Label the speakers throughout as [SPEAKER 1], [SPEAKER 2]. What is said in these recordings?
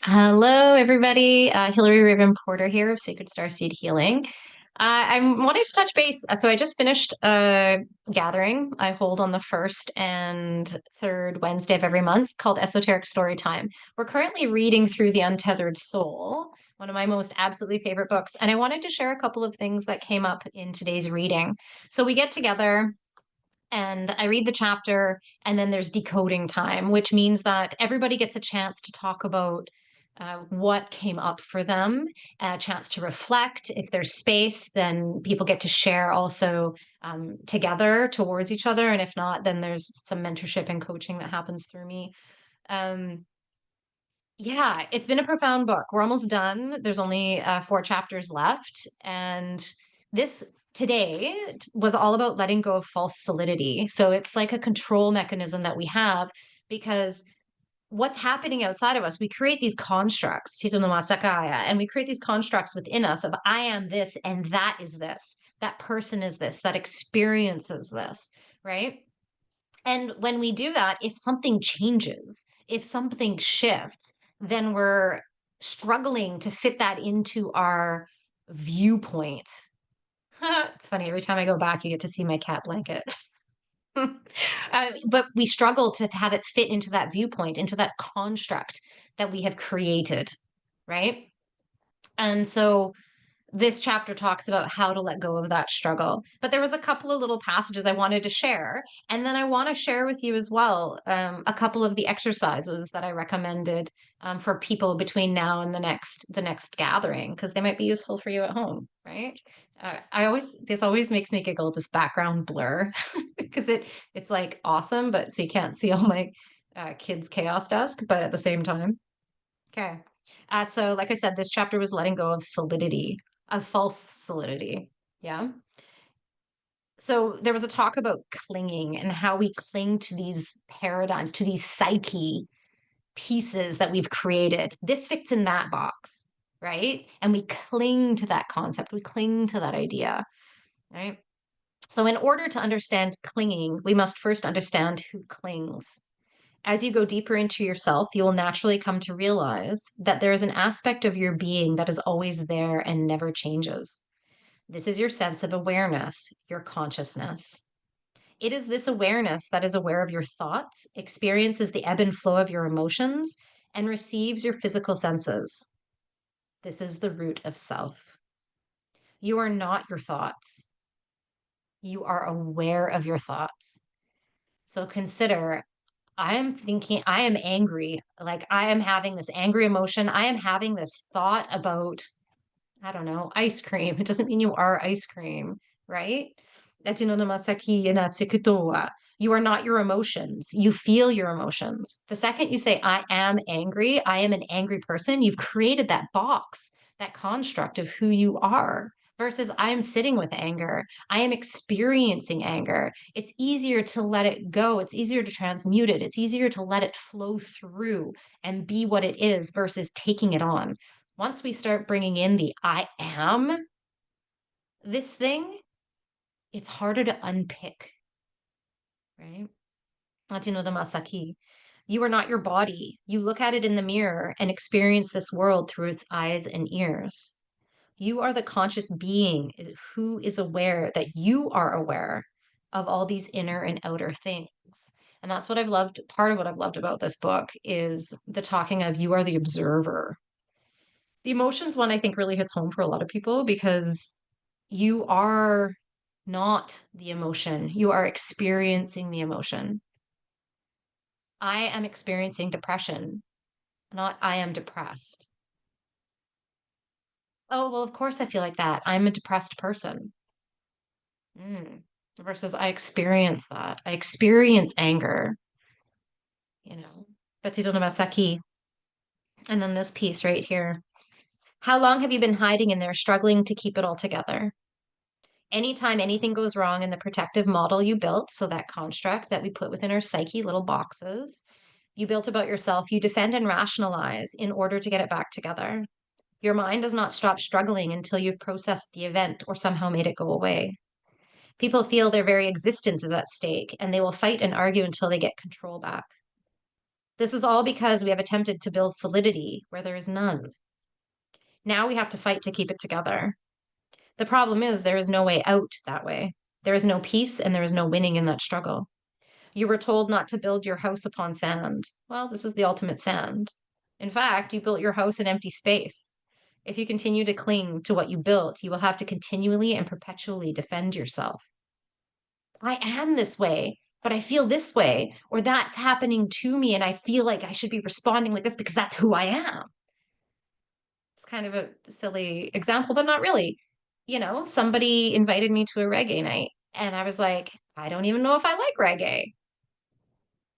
[SPEAKER 1] Hello, everybody. Hillary Raven Porter here of Sacred Starseed Healing. I'm wanting to touch base. So I just finished a gathering I hold on the first and third Wednesday of every month called Esoteric Storytime. We're currently reading through the UnTethered Soul, one of my most absolutely favorite books, and I wanted to share a couple of things that came up in today's reading. So we get together and I read the chapter, and then there's decoding time, which means that everybody gets a chance to talk about what came up for them, a chance to reflect. If there's space, then people get to share also together towards each other. And if not, then there's some mentorship and coaching that happens through me. Um, yeah, it's been a profound book. We're almost done. There's only four chapters left. And this today was all about letting go of false solidity. So it's like a control mechanism that we have because what's happening outside of us, we create these constructs, and we create these constructs within us of I am this and that is this, that person is this, that experience is this, right? And when we do that, if something changes, if something shifts, then we're struggling to fit that into our viewpoint. It's funny, every time I go back, you get to see my cat blanket. But we struggle to have it fit into that viewpoint, into that construct that we have created, right? And so this chapter talks about how to let go of that struggle. But there was a couple of little passages I wanted to share, and then I want to share with you as well a couple of the exercises that I recommended for people between now and the next gathering because they might be useful for you at home, right? This always makes me giggle, this background blur because it's like awesome, but so you can't see all my kids' chaos desk, but at the same time. Okay. So like I said, this chapter was letting go of solidity, of false solidity. Yeah. So there was a talk about clinging and how we cling to these paradigms, to these psyche pieces that we've created. This fits in that box, right? And we cling to that concept, we cling to that idea, right? So in order to understand clinging, we must first understand who clings. As you go deeper into yourself, you will naturally come to realize that there is an aspect of your being that is always there and never changes. This is your sense of awareness, your consciousness. It is this awareness that is aware of your thoughts, experiences the ebb and flow of your emotions, and receives your physical senses. This is the root of self. You are not your thoughts. You are aware of your thoughts. So consider I am thinking, I am angry. Like I am having this angry emotion. I am having this thought about, I don't know, ice cream. It doesn't mean you are ice cream, right? You are not your emotions. You feel your emotions. The second you say, I am angry, I am an angry person, you've created that box, that construct of who you are. Versus, I am sitting with anger. I am experiencing anger. It's easier to let it go. It's easier to transmute it. It's easier to let it flow through and be what it is versus taking it on. Once we start bringing in the I am this thing, it's harder to unpick, right? Masaki. You are not your body. You look at it in the mirror and experience this world through its eyes and ears. You are the conscious being who is aware that you are aware of all these inner and outer things. And that's what I've loved. Part of what I've loved about this book is the talking of you are the observer. The emotions one I think really hits home for a lot of people because you are not the emotion. You are experiencing the emotion. I am experiencing depression, not I am depressed. Oh, well, of course I feel like that. I'm a depressed person. Mm. Versus I experience that. I experience anger, you know. Petito no Masaki. And then this piece right here. How long have you been hiding in there, struggling to keep it all together? Anytime anything goes wrong in the protective model you built, so that construct that we put within our psyche, little boxes, you built about yourself, you defend and rationalize in order to get it back together. Your mind does not stop struggling until you've processed the event or somehow made it go away. People feel their very existence is at stake, and they will fight and argue until they get control back. This is all because we have attempted to build solidity where there is none. Now we have to fight to keep it together. The problem is there is no way out that way. There is no peace and there is no winning in that struggle. You were told not to build your house upon sand. Well, this is the ultimate sand. In fact, you built your house in empty space. If you continue to cling to what you built, you will have to continually and perpetually defend yourself. I am this way, but I feel this way, or that's happening to me, and I feel like I should be responding like this because that's who I am. It's kind of a silly example, but not really. Somebody invited me to a reggae night, and I was like, I don't even know if I like reggae.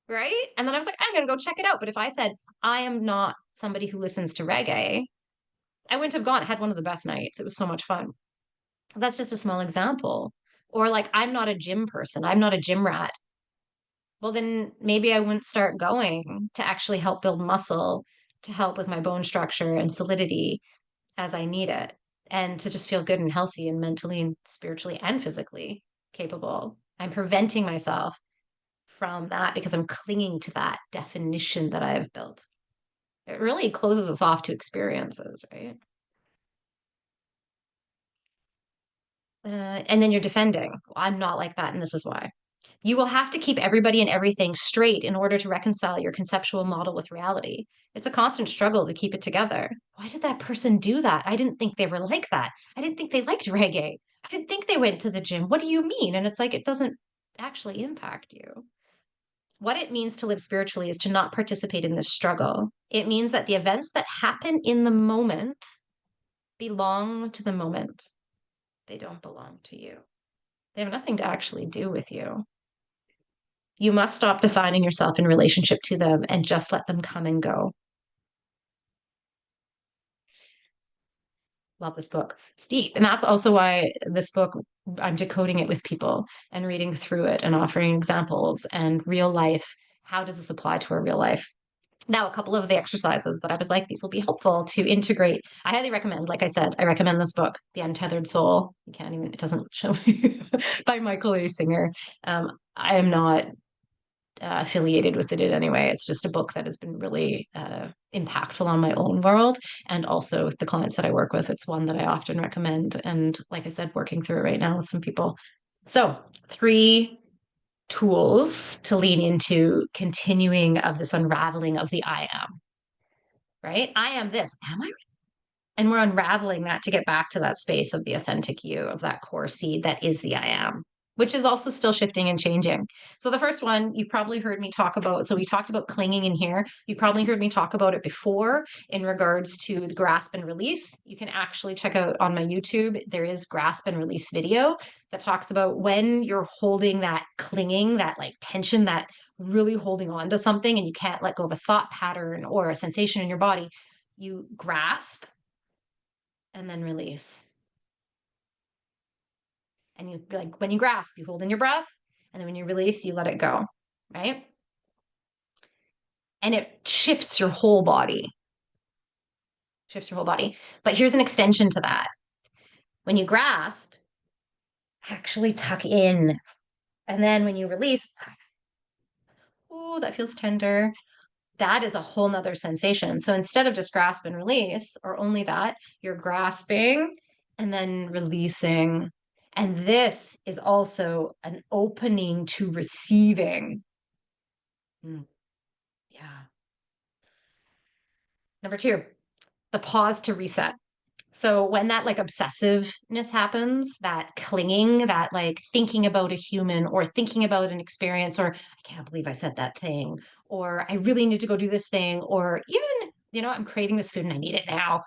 [SPEAKER 1] Right. And then I was like, I'm going to go check it out. But if I said, I am not somebody who listens to reggae, I wouldn't have gone. I had one of the best nights. It was so much fun. That's just a small example. Or like, I'm not a gym person. I'm not a gym rat. Well, then maybe I wouldn't start going to actually help build muscle, to help with my bone structure and solidity as I need it, and to just feel good and healthy and mentally and spiritually and physically capable. I'm preventing myself from that because I'm clinging to that definition that I've built. It really closes us off to experiences, right? And then you're defending. Well, I'm not like that, and this is why. You will have to keep everybody and everything straight in order to reconcile your conceptual model with reality. It's a constant struggle to keep it together. Why did that person do that? I didn't think they were like that. I didn't think they liked reggae. I didn't think they went to the gym. What do you mean? And it's like, it doesn't actually impact you. What it means to live spiritually is to not participate in this struggle. It means that the events that happen in the moment belong to the moment. They don't belong to you. They have nothing to actually do with you. You must stop defining yourself in relationship to them and just let them come and go. Love this book. It's deep. And that's also why this book, I'm decoding it with people and reading through it and offering examples and real life. How does this apply to our real life? Now, a couple of the exercises that I was like, these will be helpful to integrate. I highly recommend, like I said, I recommend this book, The UnTethered Soul. You can't even, it doesn't show me by Michael A. Singer. I am not affiliated with it in any way. It's just a book that has been really impactful on my own world. And also with the clients that I work with, it's one that I often recommend. And like I said, working through it right now with some people. So, 3 tools to lean into continuing of this unraveling of the I am, right? I am this. Am I? And we're unraveling that to get back to that space of the authentic you, of that core seed that is the I am, which is also still shifting and changing. So the first one you've probably heard me talk about. So we talked about clinging in here. You've probably heard me talk about it before in regards to the grasp and release. You can actually check out on my YouTube. There is grasp and release video that talks about when you're holding that clinging, that like tension, that really holding on to something and you can't let go of a thought pattern or a sensation in your body. You grasp and then release. And you like when you grasp, you hold in your breath, and then when you release, you let it go, right? And it shifts your whole body. Shifts your whole body. But here's an extension to that. When you grasp, actually tuck in. And then when you release, oh, that feels tender. That is a whole nother sensation. So instead of just grasp and release, or only that, you're grasping and then releasing. And this is also an opening to receiving. Yeah. Number 2, the pause to reset. So when that like obsessiveness happens, that clinging, that like thinking about a human or thinking about an experience, or I can't believe I said that thing, or I really need to go do this thing, or even, I'm craving this food and I need it now,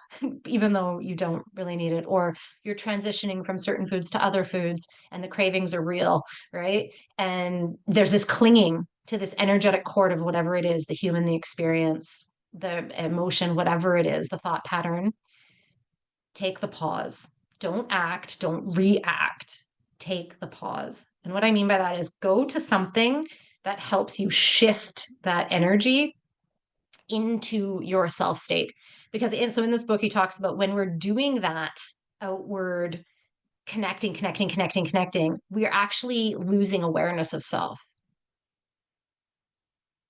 [SPEAKER 1] even though you don't really need it, or you're transitioning from certain foods to other foods and the cravings are real, right? And there's this clinging to this energetic cord of whatever it is, the human, the experience, the emotion, whatever it is, the thought pattern. Take the pause. Don't act, don't react. Take the pause. And what I mean by that is go to something that helps you shift that energy into your self state. Because in this book, he talks about when we're doing that outward connecting, we are actually losing awareness of self.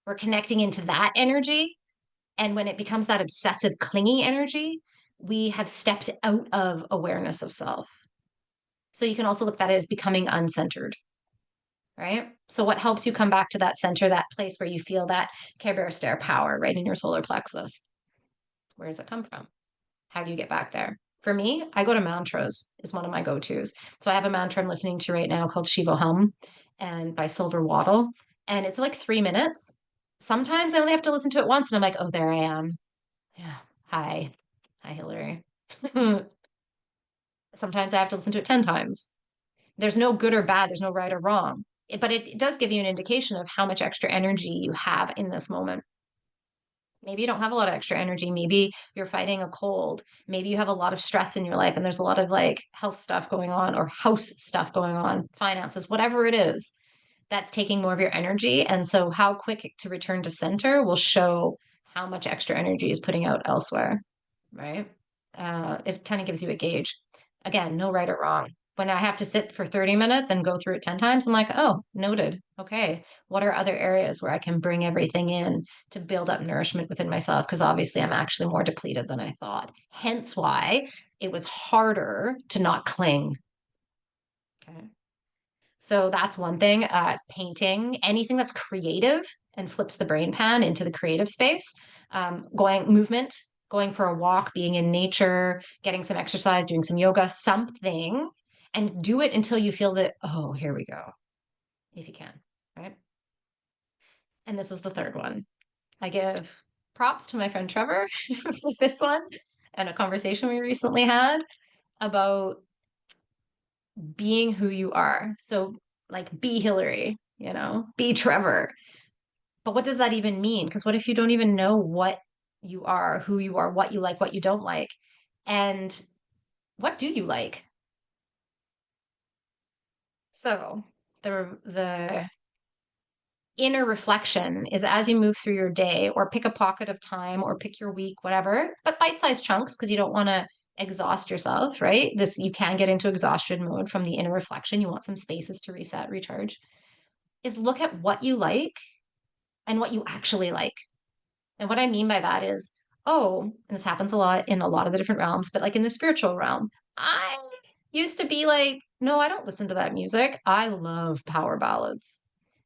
[SPEAKER 1] We're connecting into that energy. And when it becomes that obsessive, clingy energy, we have stepped out of awareness of self. So you can also look at it as becoming uncentered, right? So what helps you come back to that center, that place where you feel that Care Bear stare power right in your solar plexus? Where does it come from? How do you get back there? For me, I go to mantras is one of my go-tos. So I have a mantra I'm listening to right now called Shiva Hum and by Silver Wattle. And it's like 3 minutes. Sometimes I only have to listen to it once and I'm like, oh, there I am. Yeah. Hi. Hi, Hillary. Sometimes I have to listen to it 10 times. There's no good or bad, there's no right or wrong. But it does give you an indication of how much extra energy you have in this moment. Maybe you don't have a lot of extra energy. Maybe you're fighting a cold. Maybe you have a lot of stress in your life and there's a lot of like health stuff going on or house stuff going on, finances, whatever it is that's taking more of your energy. And so, how quick to return to center will show how much extra energy is putting out elsewhere, right? It kind of gives you a gauge. Again, no right or wrong. When I have to sit for 30 minutes and go through it 10 times, I'm like, oh, noted. Okay. What are other areas where I can bring everything in to build up nourishment within myself? Because obviously I'm actually more depleted than I thought. Hence why it was harder to not cling. Okay. So that's one thing. Painting, anything that's creative and flips the brain pan into the creative space. Going movement, going for a walk, being in nature, getting some exercise, doing some yoga, something, and do it until you feel that, oh, here we go, if you can, right? And this is the third one. I give props to my friend Trevor for this one and a conversation we recently had about being who you are. So, like, be Hillary, be Trevor. But what does that even mean? Because what if you don't even know what you are, who you are, what you like, what you don't like? And what do you like? So, the inner reflection is as you move through your day or pick a pocket of time or pick your week, whatever, but bite-sized chunks because you don't want to exhaust yourself, right? This you can get into exhaustion mode from the inner reflection. You want some spaces to reset, recharge. Is look at what you like and what you actually like. And what I mean by that is, oh, and this happens a lot in a lot of the different realms, but like in the spiritual realm, I used to be like, no, I don't listen to that music. I love power ballads.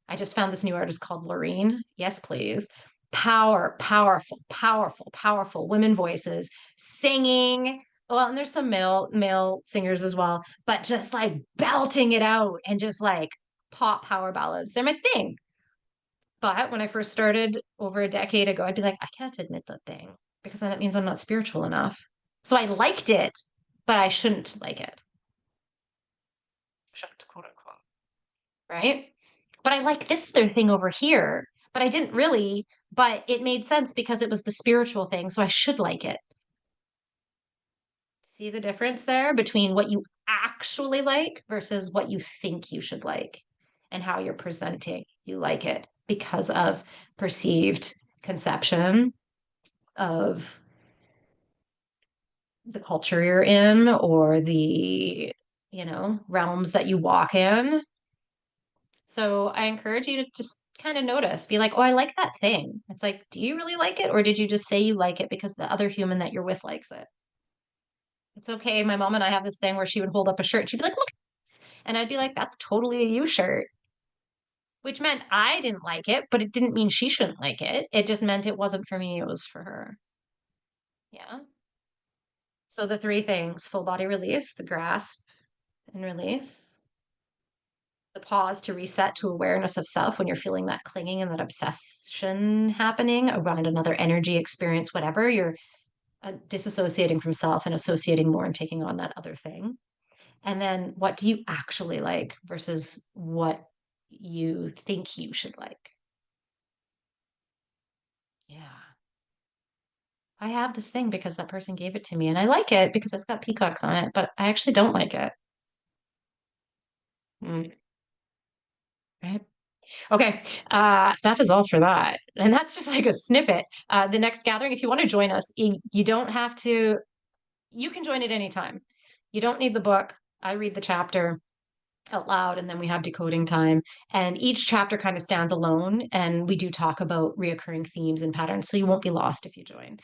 [SPEAKER 1] I just found this new artist called Loreen. Yes, please. Powerful, powerful, powerful women voices singing. Well, and there's some male singers as well, but just like belting it out and just like pop power ballads. They're my thing. But when I first started over a decade ago, I'd be like, I can't admit that thing because then it means I'm not spiritual enough. So I liked it, but I shouldn't like it. Shouldn't, quote unquote. Right? But I like this other thing over here, but I didn't really, but it made sense because it was the spiritual thing. So I should like it. See the difference there between what you actually like versus what you think you should like and how you're presenting you like it because of perceived conception of the culture you're in or the, realms that you walk in. So I encourage you to just kind of notice, be like, oh, I like that thing. It's like, do you really like it? Or did you just say you like it because the other human that you're with likes it? It's okay. My mom and I have this thing where she would hold up a shirt. She'd be like, look at this. And I'd be like, that's totally a you shirt, which meant I didn't like it, but it didn't mean she shouldn't like it. It just meant it wasn't for me. It was for her. Yeah. So the three things: full body release, the grasp and release, the pause to reset to awareness of self when you're feeling that clinging and that obsession happening around another energy experience, whatever, you're disassociating from self and associating more and taking on that other thing. And then what do you actually like versus what you think you should like? Yeah. I have this thing because that person gave it to me and I like it because it's got peacocks on it, but I actually don't like it. Mm, right? Okay, that is all for that. And that's just like a snippet. The next gathering, if you want to join us, you don't have to, you can join at any time. You don't need the book. I read the chapter. out loud, and then we have decoding time. And each chapter kind of stands alone, and we do talk about reoccurring themes and patterns, so you won't be lost if you join.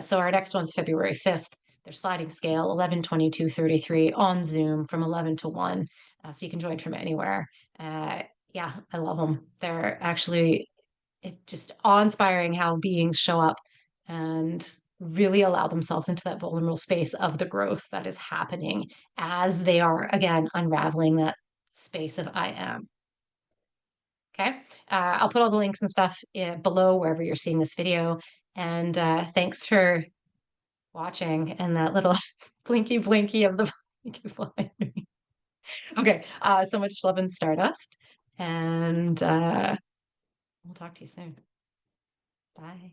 [SPEAKER 1] So our next one's February 5th. They're sliding scale 11, 22, 33 on Zoom from 11 to 1. So you can join from anywhere. Yeah, I love them. They're actually just awe-inspiring how beings show up and really allow themselves into that vulnerable space of the growth that is happening as they are, again, unraveling that space of I am. Okay. I'll put all the links and stuff below wherever you're seeing this video. And thanks for watching and that little blinky blinky of the okay. So much love and stardust. And we'll talk to you soon. Bye.